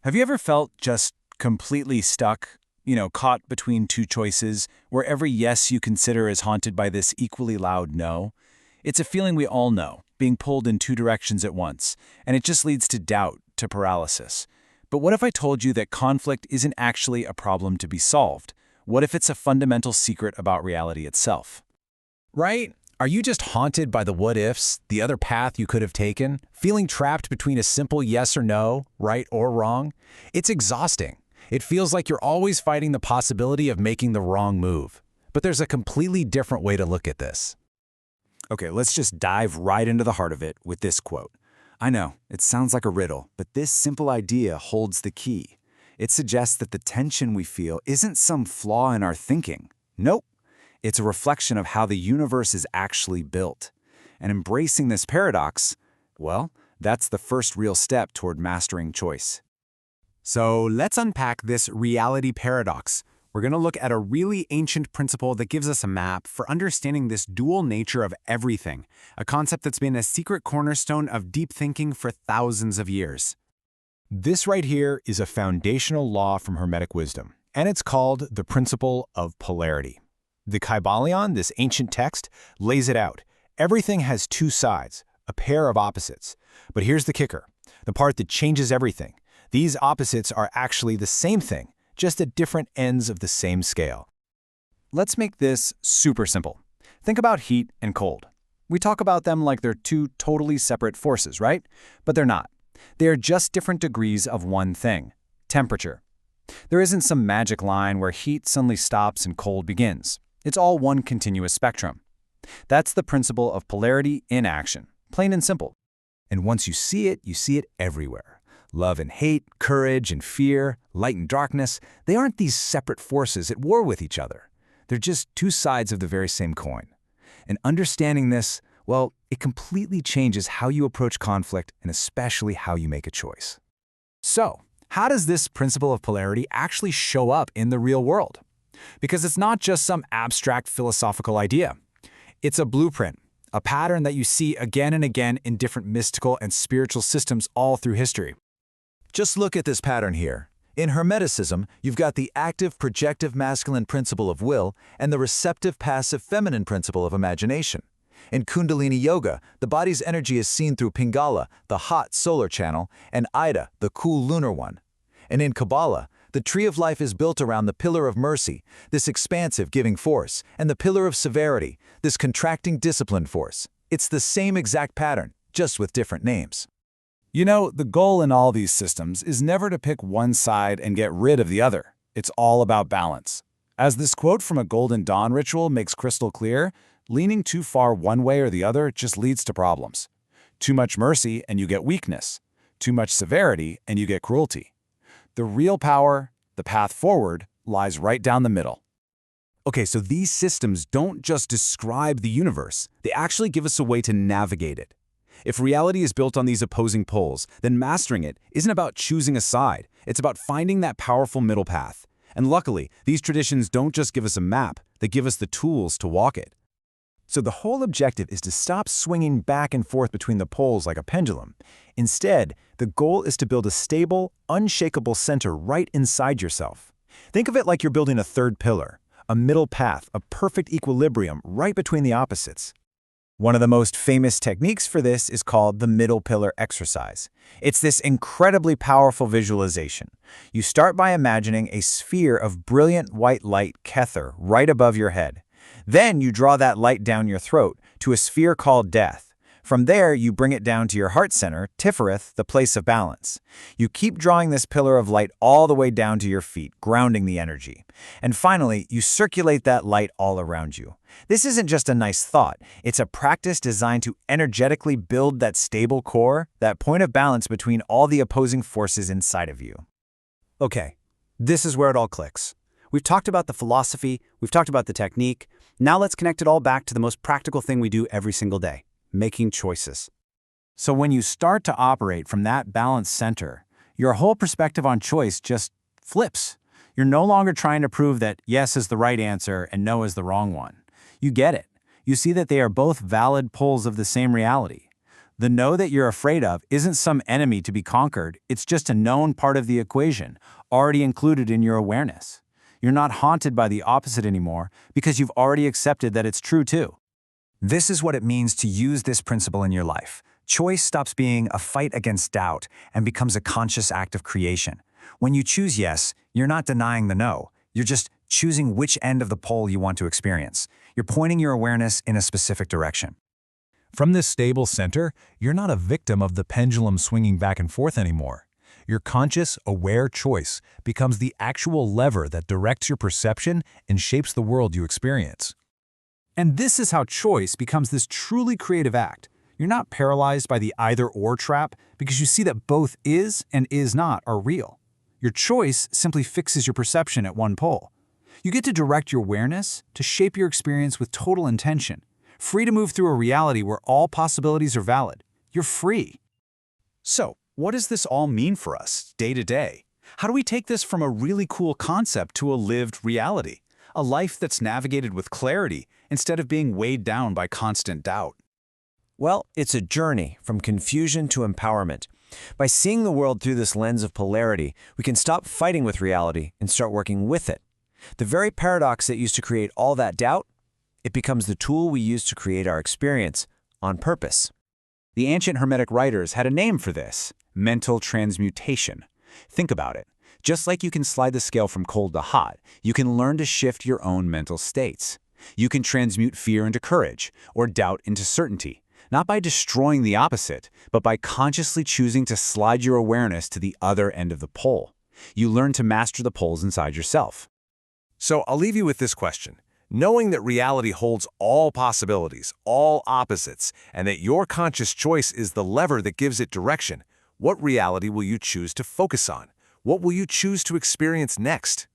Have you ever felt just completely stuck, caught between two choices, where every yes you consider is haunted by this equally loud no? It's a feeling we all know, being pulled in two directions at once, and it just leads to doubt, to paralysis. But what if I told you that conflict isn't actually a problem to be solved? What if it's a fundamental secret about reality itself? Right? Are you just haunted by the what-ifs, the other path you could have taken, feeling trapped between a simple yes or no, right or wrong? It's exhausting. It feels like you're always fighting the possibility of making the wrong move. But there's a completely different way to look at this. Okay, let's just dive right into the heart of it with this quote. I know, it sounds like a riddle, but this simple idea holds the key. It suggests that the tension we feel isn't some flaw in our thinking. Nope. It's a reflection of how the universe is actually built. And embracing this paradox, well, that's the first real step toward mastering choice. So let's unpack this reality paradox. We're going to look at a really ancient principle that gives us a map for understanding this dual nature of everything, a concept that's been a secret cornerstone of deep thinking for thousands of years. This right here is a foundational law from Hermetic wisdom, and it's called the principle of polarity. The Kybalion, this ancient text, lays it out. Everything has two sides, a pair of opposites. But here's the kicker, the part that changes everything. These opposites are actually the same thing, just at different ends of the same scale. Let's make this super simple. Think about heat and cold. We talk about them like they're two totally separate forces, right? But they're not. They are just different degrees of one thing, temperature. There isn't some magic line where heat suddenly stops and cold begins. It's all one continuous spectrum. That's the principle of polarity in action, plain and simple. And once you see it everywhere. Love and hate, courage and fear, light and darkness, they aren't these separate forces at war with each other. They're just two sides of the very same coin. And understanding this, well, it completely changes how you approach conflict and especially how you make a choice. So, how does this principle of polarity actually show up in the real world? Because it's not just some abstract philosophical idea. It's a blueprint, a pattern that you see again and again in different mystical and spiritual systems all through history. Just look at this pattern here. In Hermeticism, you've got the active projective masculine principle of will and the receptive passive feminine principle of imagination. In Kundalini Yoga, the body's energy is seen through Pingala, the hot solar channel, and Ida, the cool lunar one. And in Kabbalah, the tree of life is built around the pillar of mercy, this expansive giving force, and the pillar of severity, this contracting disciplined force. It's the same exact pattern, just with different names. The goal in all these systems is never to pick one side and get rid of the other. It's all about balance. As this quote from a Golden Dawn ritual makes crystal clear, leaning too far one way or the other just leads to problems. Too much mercy and you get weakness. Too much severity and you get cruelty. The real power, the path forward, lies right down the middle. Okay, so these systems don't just describe the universe, they actually give us a way to navigate it. If reality is built on these opposing poles, then mastering it isn't about choosing a side, it's about finding that powerful middle path. And luckily, these traditions don't just give us a map, they give us the tools to walk it. So the whole objective is to stop swinging back and forth between the poles like a pendulum. Instead, the goal is to build a stable, unshakable center right inside yourself. Think of it like you're building a third pillar, a middle path, a perfect equilibrium right between the opposites. One of the most famous techniques for this is called the middle pillar exercise. It's this incredibly powerful visualization. You start by imagining a sphere of brilliant white light, Kether, right above your head. Then you draw that light down your throat to a sphere called death. From there, you bring it down to your heart center, Tifereth, the place of balance. You keep drawing this pillar of light all the way down to your feet, grounding the energy. And finally, you circulate that light all around you. This isn't just a nice thought. It's a practice designed to energetically build that stable core, that point of balance between all the opposing forces inside of you. Okay, this is where it all clicks. We've talked about the philosophy, we've talked about the technique. Now let's connect it all back to the most practical thing we do every single day. Making choices. So when you start to operate from that balanced center, your whole perspective on choice just flips. You're no longer trying to prove that yes is the right answer and no is the wrong one. You get it. You see that they are both valid poles of the same reality. The no that you're afraid of isn't some enemy to be conquered, it's just a known part of the equation, already included in your awareness. You're not haunted by the opposite anymore because you've already accepted that it's true too. This is what it means to use this principle in your life. Choice stops being a fight against doubt and becomes a conscious act of creation. When you choose yes, you're not denying the no. You're just choosing which end of the pole you want to experience. You're pointing your awareness in a specific direction. From this stable center, you're not a victim of the pendulum swinging back and forth anymore. Your conscious, aware choice becomes the actual lever that directs your perception and shapes the world you experience. And this is how choice becomes this truly creative act. You're not paralyzed by the either-or trap because you see that both is and is not are real. Your choice simply fixes your perception at one pole. You get to direct your awareness to shape your experience with total intention, free to move through a reality where all possibilities are valid. You're free. So, what does this all mean for us, day to day? How do we take this from a really cool concept to a lived reality? A life that's navigated with clarity instead of being weighed down by constant doubt. Well, it's a journey from confusion to empowerment. By seeing the world through this lens of polarity, we can stop fighting with reality and start working with it. The very paradox that used to create all that doubt, it becomes the tool we use to create our experience on purpose. The ancient Hermetic writers had a name for this: mental transmutation. Think about it. Just like you can slide the scale from cold to hot, you can learn to shift your own mental states. You can transmute fear into courage, or doubt into certainty, not by destroying the opposite, but by consciously choosing to slide your awareness to the other end of the pole. You learn to master the poles inside yourself. So I'll leave you with this question. Knowing that reality holds all possibilities, all opposites, and that your conscious choice is the lever that gives it direction, what reality will you choose to focus on? What will you choose to experience next?